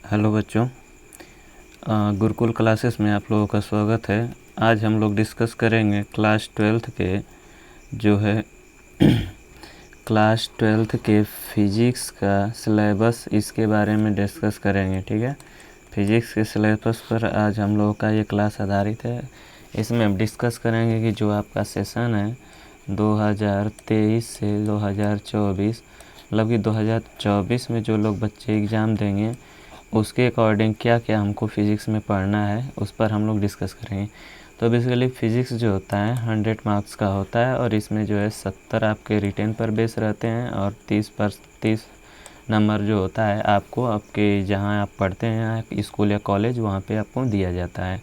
Hello बच्चों, Gurukul classes में आप लोगों का स्वागत है। आज हम लोग डिस्कस करेंगे क्लास 12th के जो है क्लास 12th के फिजिक्स का सिलेबस, इसके बारे में डिस्कस करेंगे। ठीक है, फिजिक्स के सिलेबस पर आज हम लोगों का ये क्लास आधारित है। इसमें हम डिस्कस करेंगे कि जो आपका सेशन है 2023 से 2024, मतलब कि 2024 में जो लोग बच्चे एग्ज़ाम देंगे उसके अकॉर्डिंग क्या क्या हमको फ़िज़िक्स में पढ़ना है, उस पर हम लोग डिस्कस करेंगे। तो बेसिकली फ़िज़िक्स जो होता है 100 मार्क्स का होता है और इसमें जो है 70 आपके रिटेन पर बेस रहते हैं और 30 नंबर जो होता है आपको आपके जहाँ आप पढ़ते हैं स्कूल या कॉलेज, वहाँ पे आपको दिया जाता है।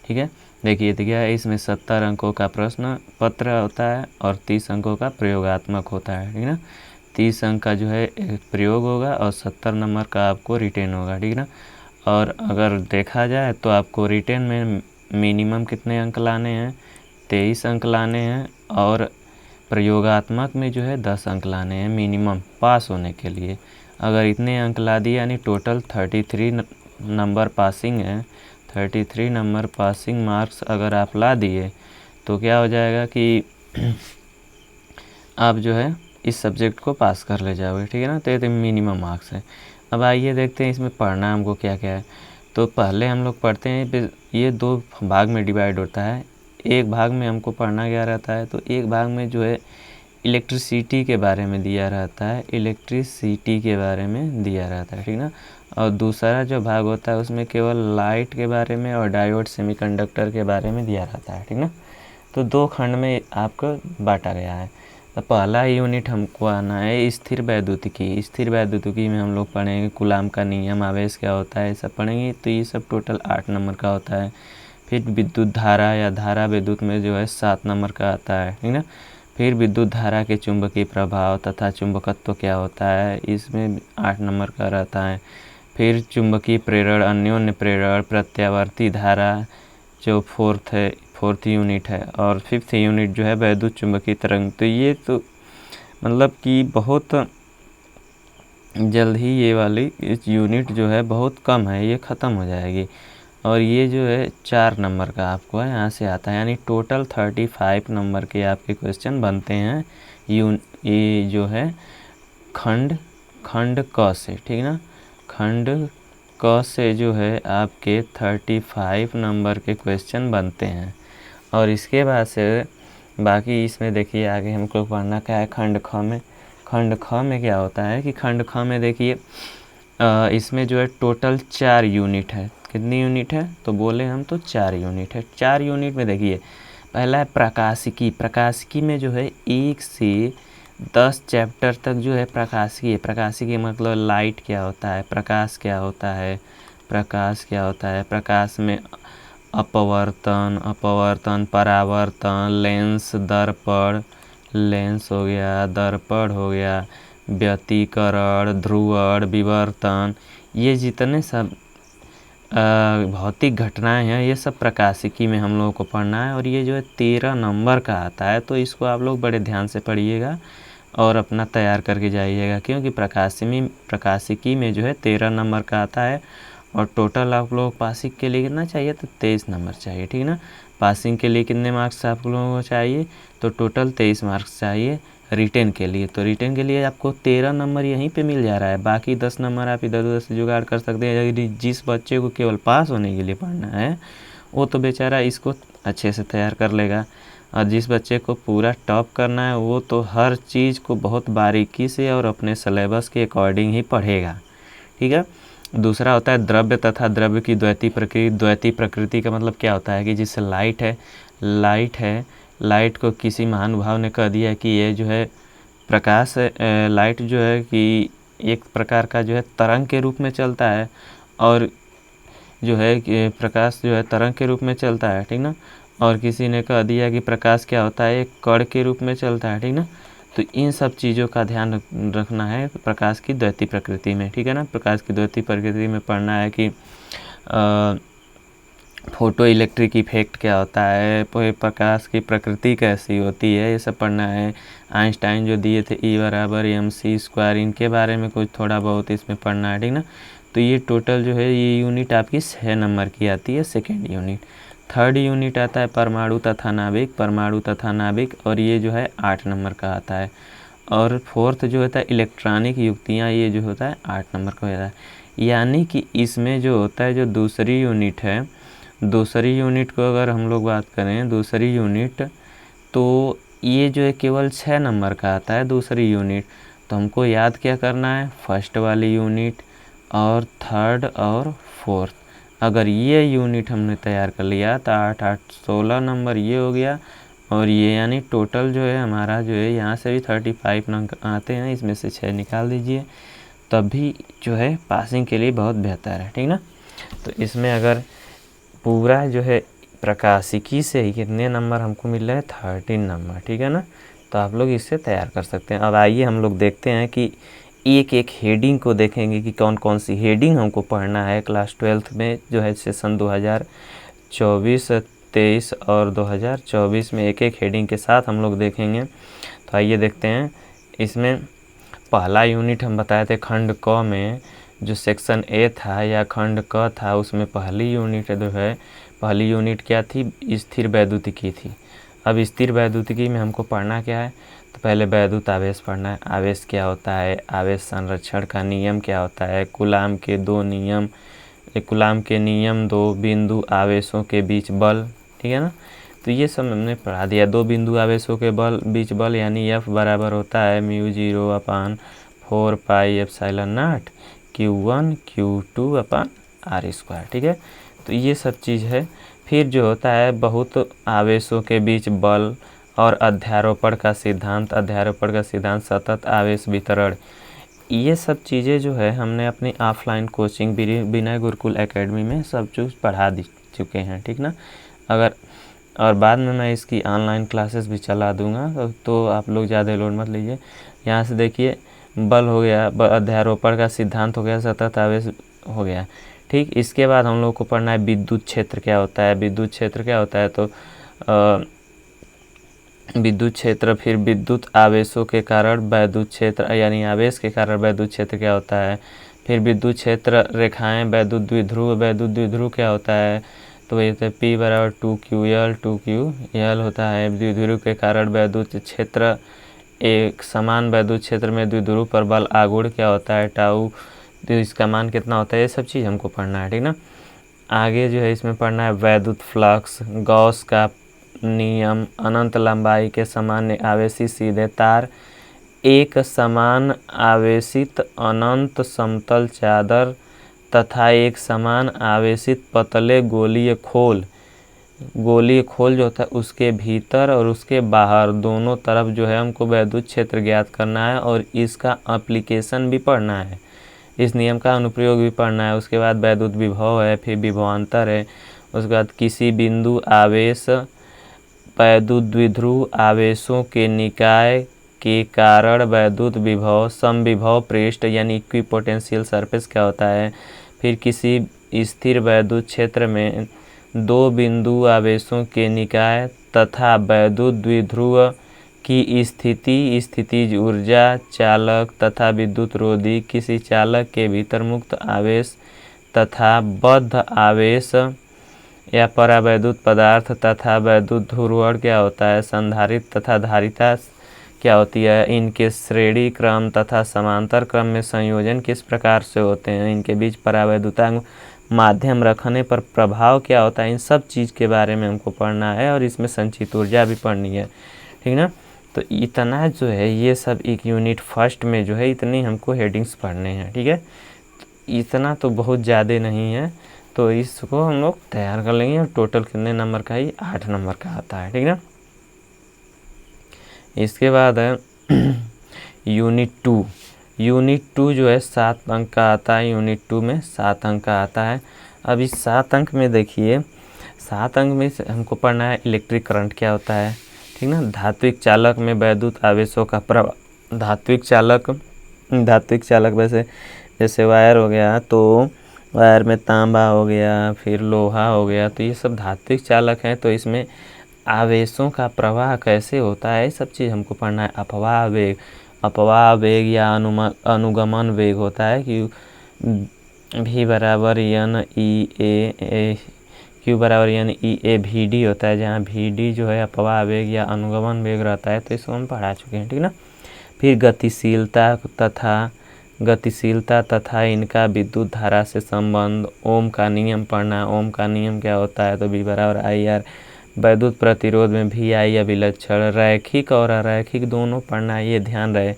ठीक है, देखिए तो क्या है, इसमें 70 अंकों का प्रश्न पत्र होता है और 30 अंकों का प्रयोगात्मक होता है। ठीक है ना, 30 अंक का जो है प्रयोग होगा और 70 नंबर का आपको रिटेन होगा। ठीक है ना, और अगर देखा जाए तो आपको रिटेन में मिनिमम कितने अंक लाने हैं, 23 अंक लाने हैं और प्रयोगात्मक में जो है 10 अंक लाने हैं मिनिमम पास होने के लिए। अगर इतने अंक ला दिए यानी टोटल 33 नंबर पासिंग है, 33 नंबर पासिंग मार्क्स अगर आप ला दिए तो क्या हो जाएगा कि आप जो है इस सब्जेक्ट को पास कर ले जाओगे। ठीक है ना, तो ये मिनिमम मार्क्स है। अब आइए देखते हैं इसमें पढ़ना हमको क्या क्या है। तो पहले हम लोग पढ़ते हैं, ये दो भाग में डिवाइड होता है। एक भाग में हमको पढ़ना क्या रहता है, तो एक भाग में जो है इलेक्ट्रिसिटी के बारे में दिया रहता है, इलेक्ट्रिसिटी के बारे में दिया रहता है। ठीक ना, और दूसरा जो भाग होता है उसमें केवल लाइट के बारे में और डायोड सेमीकंडक्टर के बारे में दिया रहता है। ठीक ना, तो दो खंड में आपको बांटा गया है। तो पहला यूनिट हमको आना है स्थिर वैद्युतिकी। स्थिर वैद्युतिकी में हम लोग पढ़ेंगे कूलाम का नियम, आवेश क्या होता है, ये सब पढ़ेंगे। तो ये सब टोटल 8 नंबर का होता है। फिर विद्युत धारा या धारा विद्युत में जो है 7 नंबर का आता है। ठीक ना, फिर विद्युत धारा के चुंबकीय प्रभाव तथा चुंबकत्व क्या होता है, इसमें 8 नंबर का रहता है। फिर चुंबकीय प्रेरण, अन्योन्य प्रेरण, प्रत्यावर्ती धारा जो फोर्थ यूनिट है, और 5th यूनिट जो है वैद्युत चुंबकीय तरंग। तो ये तो मतलब कि बहुत जल्द ही ये वाली इस यूनिट जो है बहुत कम है, ये ख़त्म हो जाएगी। और ये जो है 4 नंबर का आपको है यहाँ से आता है, यानी टोटल 35 नंबर के आपके क्वेश्चन बनते हैं ये जो है खंड क से। ठीक ना, खंड क से जो है आपके 35 नंबर के क्वेश्चन बनते हैं। और इसके बाद से बाकी इसमें देखिए आगे हमको पढ़ना क्या है खंड ख में। खंड ख में क्या होता है कि खंड ख में देखिए इसमें जो है टोटल 4 यूनिट है। कितनी यूनिट है, तो बोले हम तो 4 यूनिट है। 4 यूनिट में देखिए पहला है प्रकाशिकी। प्रकाशिकी में जो है 1 से 10 चैप्टर तक जो है प्रकाशिकी है। प्रकाशिकी मतलब लाइट क्या होता है, प्रकाश क्या होता है, प्रकाश क्या होता है। प्रकाश में अपवर्तन, परावर्तन, लेंस, दर्पण, लेंस हो गया, दर्पण हो गया, व्यतिकरण, ध्रुवण, विवर्तन, ये जितने सब भौतिक घटनाएं हैं ये सब प्रकाशिकी में हम लोगों को पढ़ना है। और ये जो है 13 नंबर का आता है, तो इसको आप लोग बड़े ध्यान से पढ़िएगा और अपना तैयार करके जाइएगा, क्योंकि प्रकाशिकी में जो है 13 नंबर का आता है। और टोटल आप लोग पासिंग के लिए कितना चाहिए, तो 23 नंबर चाहिए। ठीक ना, पासिंग के लिए कितने मार्क्स आप लोगों को चाहिए, तो टोटल 23 मार्क्स चाहिए रिटेन के लिए। तो रिटेन के लिए आपको 13 नंबर यहीं पे मिल जा रहा है, बाकी 10 नंबर आप इधर उधर से जुगाड़ कर सकते हैं। यदि जिस बच्चे को केवल पास होने के लिए पढ़ना है वो तो बेचारा इसको अच्छे से तैयार कर लेगा, और जिस बच्चे को पूरा टॉप करना है वो तो हर चीज़ को बहुत बारीकी से और अपने सिलेबस के अकॉर्डिंग ही पढ़ेगा। ठीक है, दूसरा होता है द्रव्य तथा द्रव्य की द्वैती प्रकृति। द्वैती प्रकृति का मतलब क्या होता है कि जिससे लाइट को किसी महानुभाव ने कह दिया कि ये जो है प्रकाश, लाइट जो है कि एक प्रकार का जो है तरंग के रूप में चलता है, और जो है कि प्रकाश जो है तरंग के रूप में चलता है। ठीक ना, और किसी ने कह दिया कि प्रकाश क्या होता है, एक कण के रूप में चलता है। ठीक ना, तो इन सब चीज़ों का ध्यान रखना है प्रकाश की द्वैती प्रकृति में। ठीक है ना, प्रकाश की द्वैती प्रकृति में पढ़ना है कि फोटो इलेक्ट्रिक इफेक्ट क्या होता है, प्रकाश की प्रकृति कैसी होती है, ये सब पढ़ना है। आइंस्टाइन जो दिए थे E = mc², इनके बारे में कुछ थोड़ा बहुत इसमें पढ़ना है। ठीक ना, तो तो ये टोटल जो है ये यूनिट आपकी 6 नंबर की आती है सेकेंड यूनिट। थर्ड यूनिट आता है परमाणु तथा नाभिक, परमाणु तथा नाभिक, और ये जो है 8 नंबर का आता है। और फोर्थ जो होता है इलेक्ट्रॉनिक युक्तियाँ, ये जो होता है 8 नंबर का होता है। यानी कि इसमें जो होता है जो दूसरी यूनिट है, दूसरी यूनिट को अगर हम लोग बात करें दूसरी यूनिट, तो ये जो है केवल 6 नंबर का आता है दूसरी यूनिट। तो हमको याद क्या करना है, फर्स्ट वाली यूनिट और थर्ड और फोर्थ। अगर ये यूनिट हमने तैयार कर लिया तो 8 8 16 नंबर ये हो गया, और ये यानी टोटल जो है हमारा जो है यहाँ से भी 35 अंक आते हैं, इसमें से 6 निकाल दीजिए, तभी जो है पासिंग के लिए बहुत बेहतर है, ठीक ना। तो इसमें अगर पूरा जो है प्रकाशिकी से ही कितने नंबर हमको मिल रहे हैं, 13 नंबर, ठीक है ना। तो आप लोग इससे तैयार कर सकते हैं। अब आइए हम लोग देखते हैं कि एक एक हेडिंग को देखेंगे कि कौन कौन सी हेडिंग हमको पढ़ना है क्लास 12th में जो है सेशन 2024-23 और 2024 में एक एक हेडिंग के साथ हम लोग देखेंगे। तो आइए देखते हैं। इसमें पहला यूनिट हम बताए थे खंड क में, जो सेक्शन ए था या खंड क था, उसमें पहली यूनिट जो है, पहली यूनिट क्या थी, स्थिर वैद्युतिकी थी। अब स्थिर वैद्युतिकी में हमको पढ़ना क्या है, तो पहले वैद्युत आवेश पढ़ना है। आवेश क्या होता है, आवेश संरक्षण का नियम क्या होता है, कूलाम के दो नियम, कूलाम के नियम, दो बिंदु आवेशों के बीच बल, ठीक है ना। तो ये सब हमने पढ़ा दिया। दो बिंदु आवेशों के बीच बल यानी F बराबर होता है μ0/4πε0 Q1 Q2/r², ठीक है। तो ये सब चीज़ है। फिर जो होता है बहुत आवेशों के बीच बल और अध्यारोपण का सिद्धांत, अध्यारोपण का सिद्धांत, सतत आवेश वितरण, ये सब चीज़ें जो है हमने अपनी ऑफलाइन कोचिंग विनय गुरुकुल एकेडमी में सब चीज़ पढ़ा चुके हैं, ठीक ना। अगर और बाद में मैं इसकी ऑनलाइन क्लासेस भी चला दूंगा, तो आप लोग ज़्यादा लोड मत लीजिए। यहाँ से देखिए बल हो गया, अध्यारोपण का सिद्धांत हो गया, सतत आवेश हो गया, ठीक। इसके बाद हम लोग को पढ़ना है विद्युत क्षेत्र क्या होता है। विद्युत क्षेत्र क्या होता है, तो विद्युत क्षेत्र, फिर विद्युत आवेशों के कारण वैद्युत क्षेत्र यानी आवेश के कारण वैद्युत क्षेत्र क्या होता है। फिर विद्युत क्षेत्र रेखाएं, वैद्युत द्विध्रुव, वैद्युत द्विध्रुव क्या होता है, तो ये तो P बराबर 2QL होता है। द्विध्रुव के कारण वैद्युत क्षेत्र, एक समान वैद्युत क्षेत्र में द्विध्रुव पर बल आघूर्ण क्या होता है, टाउ, तो इसका मान कितना होता है, ये सब चीज़ हमको पढ़ना है, ठीक ना। आगे जो है इसमें पढ़ना है वैद्युत फ्लक्स, गॉस का नियम, अनंत लंबाई के समान आवेशी सीधे तार, एक समान आवेशित अनंत समतल चादर तथा एक समान आवेशित पतले गोलीय खोल। गोलीय खोल जो होता है उसके भीतर और उसके बाहर दोनों तरफ जो है हमको वैद्युत क्षेत्र ज्ञात करना है, और इसका एप्लीकेशन भी पढ़ना है, इस नियम का अनुप्रयोग भी पढ़ना है। उसके बाद वैद्युत विभव है, फिर विभवांतर है। उसके बाद किसी बिंदु आवेश वैद्युत द्विध्रुव आवेशों के निकाय के कारण वैद्युत विभव, समविभव पृष्ठ यानी इक्विपोटेंशियल सरफेस क्या होता है। फिर किसी स्थिर वैद्युत क्षेत्र में दो बिंदु आवेशों के निकाय तथा वैद्युत द्विध्रुव की स्थिति, स्थितिज ऊर्जा, चालक तथा विद्युत रोधी, किसी चालक के भीतर मुक्त आवेश तथा बद्ध आवेश या परावैद्युत पदार्थ तथा वैद्युत ध्रुवण क्या होता है, संधारित्र तथा धारिता क्या होती है, इनके श्रेणी क्रम तथा समांतर क्रम में संयोजन किस प्रकार से होते हैं, इनके बीच परावैद्युतांक माध्यम रखने पर प्रभाव क्या होता है, इन सब चीज़ के बारे में हमको पढ़ना है, और इसमें संचित ऊर्जा भी पढ़नी है, ठीक ना। तो इतना जो है ये सब एक यूनिट फर्स्ट में जो है इतनी हमको हेडिंग्स पढ़ने हैं, ठीक है। इतना तो बहुत ज़्यादा नहीं है, तो इसको हम लोग तैयार कर लेंगे। और टोटल कितने नंबर का ही 8 नंबर का आता है, ठीक ना। इसके बाद है यूनिट 2। यूनिट 2 जो है 7 अंक का आता है। यूनिट 2 में 7 अंक का आता है। अब इस 7 अंक में देखिए, 7 अंक में हमको पढ़ना है इलेक्ट्रिक करंट क्या होता है, ठीक ना। धात्विक चालक में वैद्युत आवेशों का प्रवाह, धात्विक चालक वैसे जैसे वायर हो गया, तो वायर में तांबा हो गया, फिर लोहा हो गया, तो ये सब धात्विक चालक हैं। तो इसमें आवेशों का प्रवाह कैसे होता है, सब चीज़ हमको पढ़ना है। अपवाह वेग या अनुगमन वेग होता है कि V बराबर एन ई ए Q बराबर N E A V D होता है, जहाँ वी डी जो है अपवाह वेग या अनुगमन वेग रहता है, तो इसको हम पढ़ा चुके हैं, ठीक ना। फिर गतिशीलता तथा इनका विद्युत धारा से संबंध, ओम का नियम पढ़ना। ओम का नियम क्या होता है, तो V बराबर IR। वैद्युत प्रतिरोध में VI अभिलक्षण, रैखिक और अरैखिक दोनों पढ़ना, ये ध्यान रहे।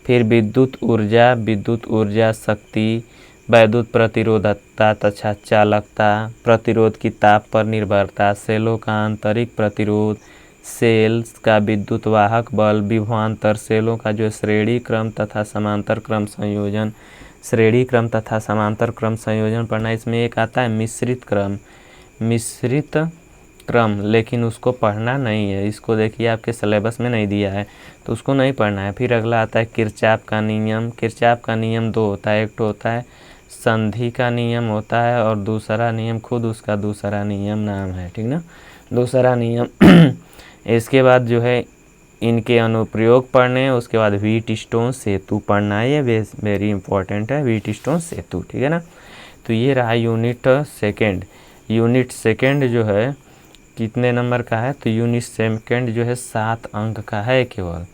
फिर विद्युत ऊर्जा शक्ति, वैद्युत प्रतिरोधकता तथा चालकता, प्रतिरोध की ताप पर निर्भरता, सेलों का आंतरिक प्रतिरोध, सेल्स का विद्युत वाहक बल, विभवांतर, सेलों का जो श्रेणी क्रम तथा समांतर क्रम संयोजन, श्रेणी क्रम तथा समांतर क्रम संयोजन पढ़ना। इसमें एक आता है मिश्रित क्रम, लेकिन उसको पढ़ना नहीं है। इसको देखिए आपके सिलेबस में नहीं दिया है, तो उसको नहीं पढ़ना है। फिर अगला आता है किरचॉफ का नियम। किरचॉफ का नियम दो होता है, एक तो होता है संधि का नियम होता है, और दूसरा नियम खुद उसका दूसरा नियम नाम है, ठीक ना, दूसरा नियम। इसके बाद जो है इनके अनुप्रयोग पढ़ने, उसके बाद व्हीटस्टोन सेतु पढ़ना है, ये वेरी इंपॉर्टेंट है, व्हीटस्टोन सेतु, ठीक है ना। तो ये रहा यूनिट सेकेंड जो है कितने नंबर का है, तो यूनिट सेकेंड जो है 7 अंक का है, केवल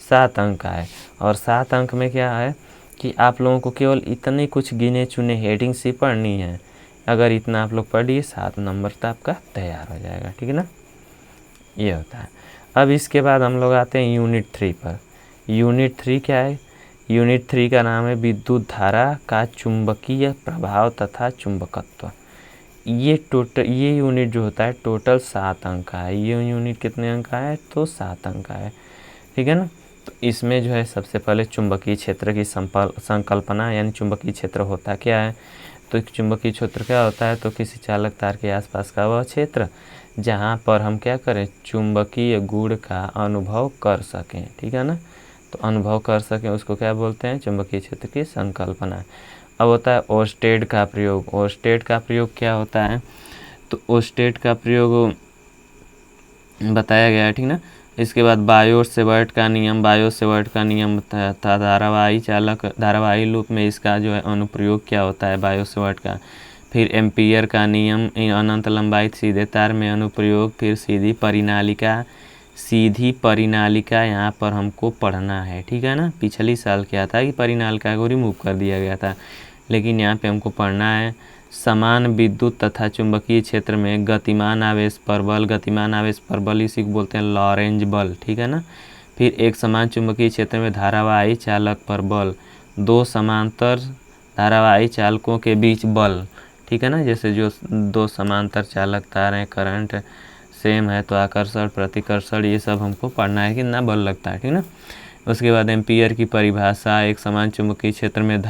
7 अंक का है। और 7 अंक में क्या है कि आप लोगों को केवल इतने कुछ गिने चुने हेडिंग से पढ़नी है। अगर इतना आप लोग पढ़िए 7 नंबर तो आपका तैयार हो जाएगा, ठीक है ना, ये होता है। अब इसके बाद हम लोग आते हैं यूनिट 3 पर। यूनिट 3 क्या है, यूनिट 3 का नाम है विद्युत धारा का चुंबकीय प्रभाव तथा चुंबकत्व। ये यूनिट जो होता है टोटल 7 अंक का है। ये यूनिट कितने अंक का है, तो 7 अंक का है, ठीक है ना। तो इसमें जो है सबसे पहले चुंबकीय क्षेत्र की संकल्पना, यानी चुंबकीय क्षेत्र होता क्या है, तो चुंबकीय क्षेत्र क्या होता है, तो किसी चालक तार के आसपास का वह क्षेत्र जहाँ पर हम क्या करें, चुंबकीय गुण का अनुभव कर सकें, ठीक है ना। तो अनुभव कर सकें उसको क्या बोलते हैं, चुंबकीय क्षेत्र की संकल्पना। अब होता है ओस्टेड का प्रयोग। ओस्टेड का प्रयोग क्या होता है, तो ओस्टेड का प्रयोग बताया गया है, ठीक ना। इसके बाद बायो-सेवर्ट का नियम था धारावाही लूप में इसका जो है अनुप्रयोग क्या होता है बायो-सेवर्ट का। फिर एम्पियर का नियम, अनंत लंबाई सीधे तार में अनुप्रयोग। फिर सीधी परिनालिका यहाँ पर हमको पढ़ना है, ठीक है ना। पिछली साल क्या था कि परिनालिका को रिमूव कर दिया गया था, लेकिन यहाँ पे हमको पढ़ना है समान विद्युत तथा चुंबकीय क्षेत्र में गतिमान आवेश पर बल, इसी को बोलते हैं लॉरेंज बल, ठीक है ना। फिर एक समान चुंबकीय क्षेत्र में धारावाही चालक पर बल, 2 समांतर धारावाही चालकों के बीच बल, ठीक है ना। जैसे जो 2 समांतर चालक तार हैं, करंट सेम है तो आकर्षण प्रतिकर्षण ये सब हमको पढ़ना है, कितना बल लगता है, ठीक ना। उसके बाद एम्पियर की परिभाषा, एक समान चुंबकीय क्षेत्र में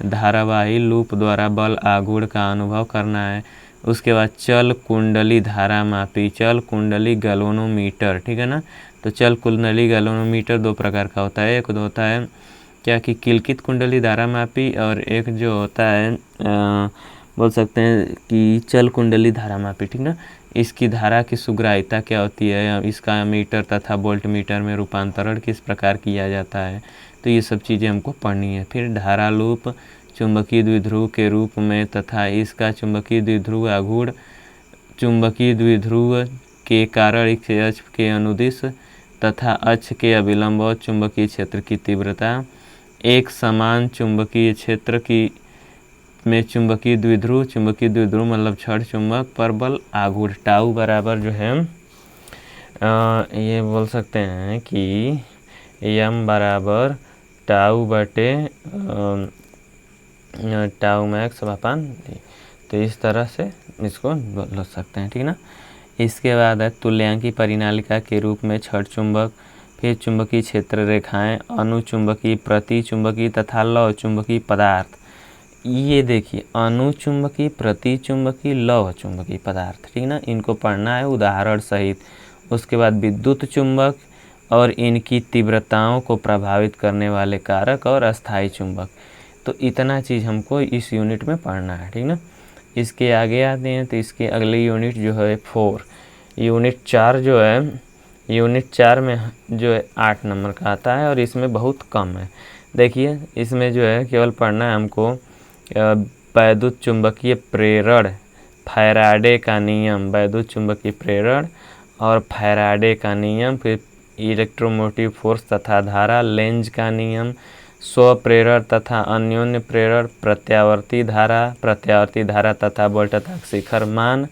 धारावाही लूप द्वारा बल आघूर्ण का अनुभव करना है। उसके बाद चल कुंडली धारा मापी, चल कुंडली गैल्वेनोमीटर, ठीक है ना। तो चल कुंडली गैल्वेनोमीटर 2 प्रकार का होता है, एक होता है क्या कि किलकित कुंडली धारा मापी, और एक जो होता है बोल सकते हैं कि चल कुंडली धारा मापी, ठीक ना। इसकी धारा की सुग्राह्यता क्या होती है, इसका मीटर तथा वोल्ट मीटर में रूपांतरण किस प्रकार किया जाता है, तो ये सब चीज़ें हमको पढ़नी है। फिर धारा लूप चुंबकीय द्विध्रुव के रूप में तथा इसका चुंबकीय द्विध्रुव आघूर्ण चुंबकीय द्विध्रुव के कारण एक अक्ष के अनुदिश तथा अक्ष के अभिलंब और चुंबकीय क्षेत्र की तीव्रता, एक समान चुंबकीय क्षेत्र की में चुंबकीय द्विध्रुव मतलब छड़ चुंबक पर बल आघूर्ण। टाउ बराबर जो है ये बोल सकते हैं कि एम बराबर टाउ बटे टाउ मैक्स अपन, तो इस तरह से इसको बोल सकते हैं, ठीक ना। इसके बाद है तुल्यांकी परिनालिका के रूप में छड़ चुंबक, फिर चुंबकीय क्षेत्र रेखाएं, अनुचुंबकीय, प्रतिचुंबकीय तथा लव चुंबकीय पदार्थ। ये देखिए अनुचुंबकीय, प्रतिचुंबकीय, लव चुंबकीय पदार्थ, ठीक ना, इनको पढ़ना है उदाहरण सहित। उसके बाद विद्युत चुंबक और इनकी तीव्रताओं को प्रभावित करने वाले कारक और अस्थायी चुंबक। तो इतना चीज़ हमको इस यूनिट में पढ़ना है, ठीक ना। इसके आगे आते हैं तो इसके अगले यूनिट जो है 4, यूनिट 4 जो है, यूनिट 4 में जो है 8 नंबर का आता है और इसमें बहुत कम है। देखिए इसमें जो है केवल पढ़ना है हमको वैद्युत चुंबकीय प्रेरण, फैराडे का नियम, वैद्युत चुंबकीय प्रेरण और फैराडे का नियम, फिर इलेक्ट्रोमोटिव फोर्स तथा धारा, लेंज का नियम, स्वप्रेरण तथा अन्योन्य प्रेरण, प्रत्यावर्ती धारा तथा वोल्ट तथा शिखर मान,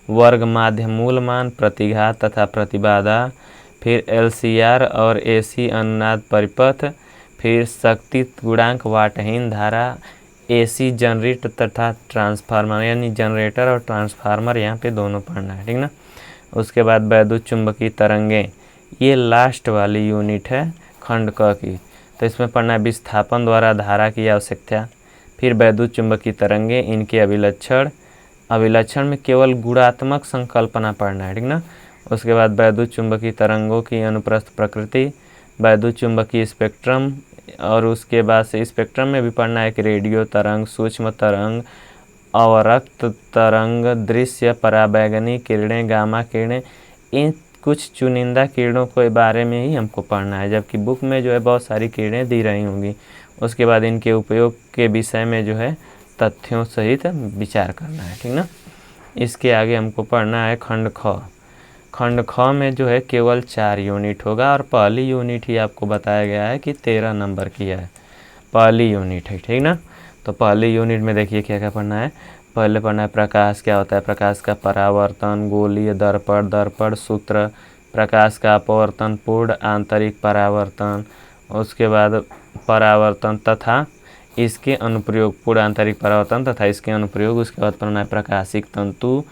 वर्ग माध्य मूल मान, प्रतिघात तथा प्रतिबाधा, फिर LCR और AC अनुनाद परिपथ, फिर शक्ति गुणांक, वाटहीन धारा, AC जनरेटर तथा ट्रांसफार्मर, यानी जनरेटर और ट्रांसफार्मर यहाँ पे दोनों पढ़ना है, ठीक ना। उसके बाद वैद्युत चुंबकीय तरंगें, ये लास्ट वाली यूनिट है खंड क की, तो इसमें पढ़ना है विस्थापन द्वारा धारा की आवश्यकता, फिर वैद्युत चुंबकीय तरंगें, इनके अभिलक्षण में केवल गुणात्मक संकल्पना पढ़ना है, ठीक ना। उसके बाद वैद्युत चुंबकीय तरंगों की अनुप्रस्थ प्रकृति, वैद्युत चुंबकीय स्पेक्ट्रम, और उसके बाद से स्पेक्ट्रम में भी पढ़ना है कि रेडियो तरंग, सूक्ष्म तरंग, अवरक्त तरंग, दृश्य, पराबैंगनी किरणें, गामा किरणें, इन कुछ चुनिंदा किरणों के बारे में ही हमको पढ़ना है, जबकि बुक में जो है बहुत सारी किरणें दी रही होंगी। उसके बाद इनके उपयोग के विषय में जो है तथ्यों सहित विचार करना है, ठीक ना। इसके आगे हमको पढ़ना है खंड ख। खंड ख में जो है केवल 4 यूनिट होगा और पहली यूनिट ही आपको बताया गया है कि 13 नंबर की है, पहली यूनिट है, ठीक ना। तो पहली यूनिट में देखिए क्या क्या पढ़ना है। पहले पढ़ना है प्रकाश क्या होता है, प्रकाश का परावर्तन, गोलीय दर्पण सूत्र, प्रकाश का अपवर्तन, पूर्ण आंतरिक परावर्तन, उसके बाद परावर्तन तथा इसके अनुप्रयोग, पूर्ण आंतरिक परावर्तन तथा इसके अनुप्रयोग। उसके बाद पढ़ना है प्रकाशिक तंतु,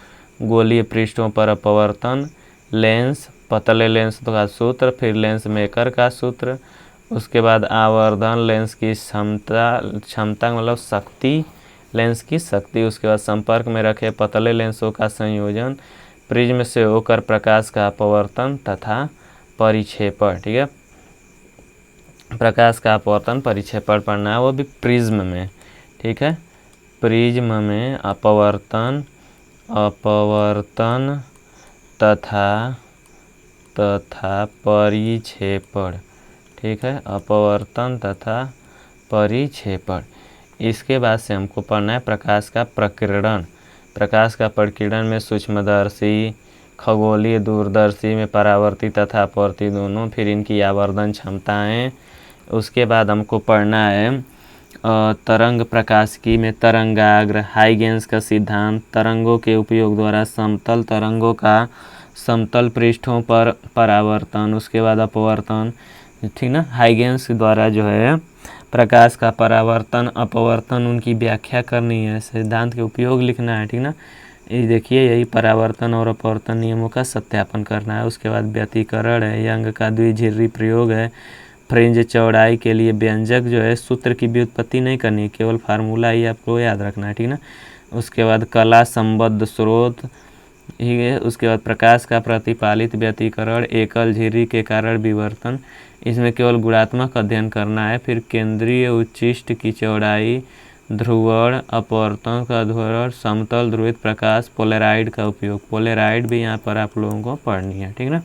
गोलीय पृष्ठों पर अपवर्तन, लेंस, पतले लेंस का सूत्र, फिर लेंस मेकर का सूत्र। उसके बाद आवर्धन, लेंस की क्षमता मतलब शक्ति, लेंस की शक्ति। उसके बाद संपर्क में रखे पतले लेंसों का संयोजन, प्रिज्म से होकर प्रकाश का अपवर्तन तथा परिक्षेपण, ठीक है। प्रकाश का अपवर्तन परिक्षेपण पढ़ना है, वो भी प्रिज्म में, ठीक है। प्रिज्म में अपवर्तन तथा परिक्षेपण, ठीक है, अपवर्तन तथा परिक्षेपण। इसके बाद से हमको पढ़ना है प्रकाश का प्रकीर्णन। प्रकाश का प्रकीर्णन में सूक्ष्मदर्शी, खगोलीय दूरदर्शी में परावर्ती तथा अपवर्ती दोनों, फिर इनकी आवर्धन क्षमताएं। उसके बाद हमको पढ़ना है तरंग प्रकाशिकी में तरंगाग्र, हाइगेंस का सिद्धांत, तरंगों के उपयोग द्वारा समतल तरंगों का समतल पृष्ठों पर परावर्तन, उसके बाद अपवर्तन, ठीक ना। हाइगेंस द्वारा जो है प्रकाश का परावर्तन अपवर्तन उनकी व्याख्या करनी है, सिद्धांत के उपयोग लिखना है, ठीक ना। ये देखिए यही परावर्तन और अपवर्तन नियमों का सत्यापन करना है। उसके बाद व्यतिकरण है, यंग का द्विझिर्री प्रयोग है, फ्रिंज चौड़ाई के लिए व्यंजक जो है सूत्र की व्युत्पत्ति नहीं करनी, केवल फार्मूला ही आपको याद रखना है, ठीक ना। उसके बाद कला संबद्ध स्रोत, ठीक है। उसके बाद प्रकाश का प्रतिपालित व्यतिकरण, एकल झिर्री के कारण विवर्तन, इसमें केवल गुणात्मक अध्ययन करना है। फिर केंद्रीय उच्चिष्ट की चौड़ाई, ध्रुवण, अपवर्तन का ध्रुवण, समतल ध्रुवित प्रकाश, पोलेराइड का उपयोग, पोलेराइड भी यहाँ पर आप लोगों को पढ़नी है, ठीक ना।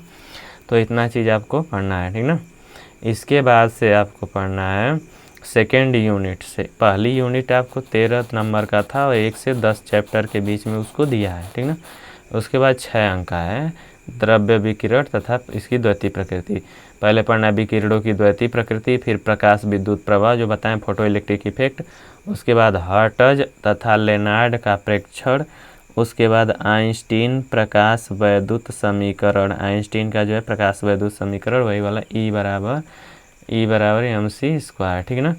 तो इतना चीज़ आपको पढ़ना है, ठीक ना। इसके बाद से आपको पढ़ना है सेकेंड यूनिट से। पहली यूनिट आपको 13 नंबर का था और 1 से 10 चैप्टर के बीच में उसको दिया है, ठीक ना। उसके बाद 6 अंक का है द्रव्य विकिरण तथा इसकी द्वैतीय प्रकृति। पहले पढ़ना विकिरणों की द्वैतीय प्रकृति, फिर प्रकाश विद्युत प्रवाह जो बताएं फोटो इलेक्ट्रिक इफेक्ट, उसके बाद हर्ट्ज तथा लेनार्ड का प्रेक्षण, उसके बाद आइंस्टीन प्रकाश वैद्युत समीकरण, आइंस्टीन का जो है प्रकाश वैद्युत समीकरण वही वाला E बराबर mc², ठीक है ना।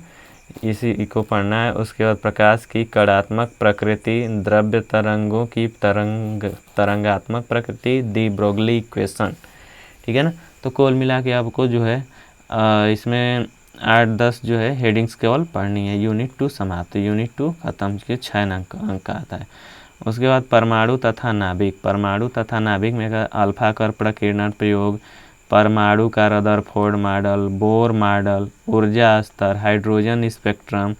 इसी को पढ़ना है। उसके बाद प्रकाश की कणात्मक प्रकृति, द्रव्य तरंगों की तरंगात्मक प्रकृति, दी ब्रोगली इक्वेशन, ठीक है ना। तो कुल मिला के आपको जो है इसमें 8-10 जो है हेडिंग्स केवल पढ़नी है। यूनिट 2 समाप्त, यूनिट 2 खत्म के 6 अंक का आता है। उसके बाद परमाणु तथा नाभिक, परमाणु तथा नाभिक में अल्फा कर प्रकीर्णन प्रयोग, परमाणु का रदरफोर्ड मॉडल, बोर मॉडल, ऊर्जा स्तर, हाइड्रोजन स्पेक्ट्रम,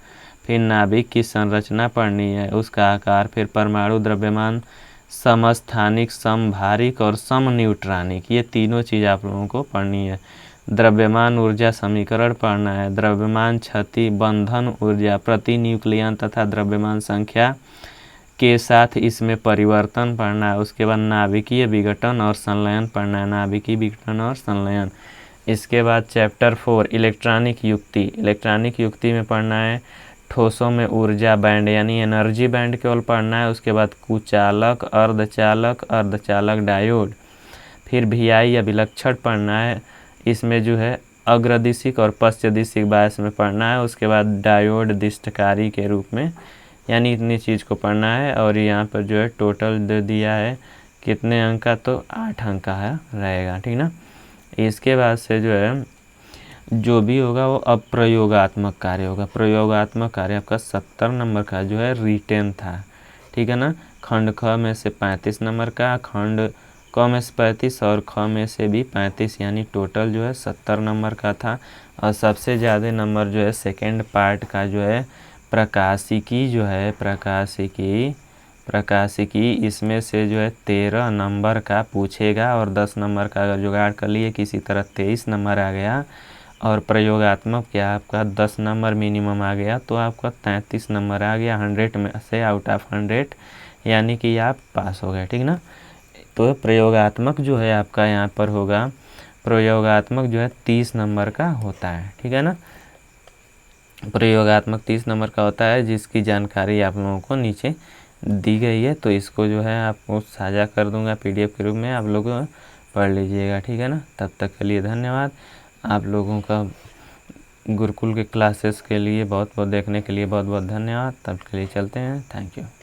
फिर नाभिक की संरचना पढ़नी है, उसका आकार, फिर परमाणु द्रव्यमान, समस्थानिक, समभारिक और समन्यूट्रॉनिक, ये तीनों चीज़ आप लोगों को पढ़नी है। द्रव्यमान ऊर्जा समीकरण पढ़ना है, द्रव्यमान क्षति बंधन ऊर्जा प्रति न्यूक्लियन तथा द्रव्यमान संख्या के साथ इसमें परिवर्तन पढ़ना है। उसके बाद नाभिकीय विघटन और संलयन पढ़ना है, नाभिकीय विघटन और संलयन। इसके बाद चैप्टर 4 इलेक्ट्रॉनिक युक्ति, इलेक्ट्रॉनिक युक्ति में पढ़ना है ठोसों में ऊर्जा बैंड यानी एनर्जी बैंड केवल पढ़ना है। उसके बाद कुचालक, अर्धचालक डायोड, फिर भियाई या विलक्षण पढ़ना है। इसमें जो है अग्रदिशिक और पश्चदिशिक बायस में पढ़ना है। उसके बाद डायोड दिष्टकारी के रूप में, यानी इतनी चीज़ को पढ़ना है। और यहाँ पर जो है टोटल दे दिया है कितने अंक का, तो 8 अंक का है रहेगा, ठीक ना। इसके बाद से जो है जो भी होगा वो अब प्रयोगात्मक कार्य होगा। प्रयोगात्मक कार्य आपका 70 नंबर का जो है रिटेन था, ठीक है ना। खंड ख में से 35 नंबर का, खंड क में से 35 और ख में से भी 35, यानी टोटल जो है 70 नंबर का था। और सबसे ज़्यादा नंबर जो है सेकेंड पार्ट का जो है प्रकाशिकी जो है, प्रकाशिकी इसमें से जो है 13 नंबर का पूछेगा। और 10 नंबर का अगर जुगाड़ कर लिए किसी तरह 23 नंबर आ गया। और प्रयोगात्मक क्या आपका 10 नंबर मिनिमम आ गया तो आपका 33 नंबर आ गया 100 में से आउट ऑफ 100, यानी कि आप पास हो गए, ठीक ना। तो प्रयोगात्मक जो है आपका यहाँ पर होगा, प्रयोगात्मक जो है 30 नंबर का होता है, ठीक है ना। प्रयोगात्मक 30 नंबर का होता है, जिसकी जानकारी आप लोगों को नीचे दी गई है। तो इसको जो है आपको साझा कर दूंगा PDF के रूप में, आप लोग पढ़ लीजिएगा, ठीक है ना। तब तक के लिए धन्यवाद। आप लोगों का गुरुकुल के क्लासेस के लिए बहुत बहुत देखने के लिए बहुत बहुत धन्यवाद। तब के लिए चलते हैं, थैंक यू।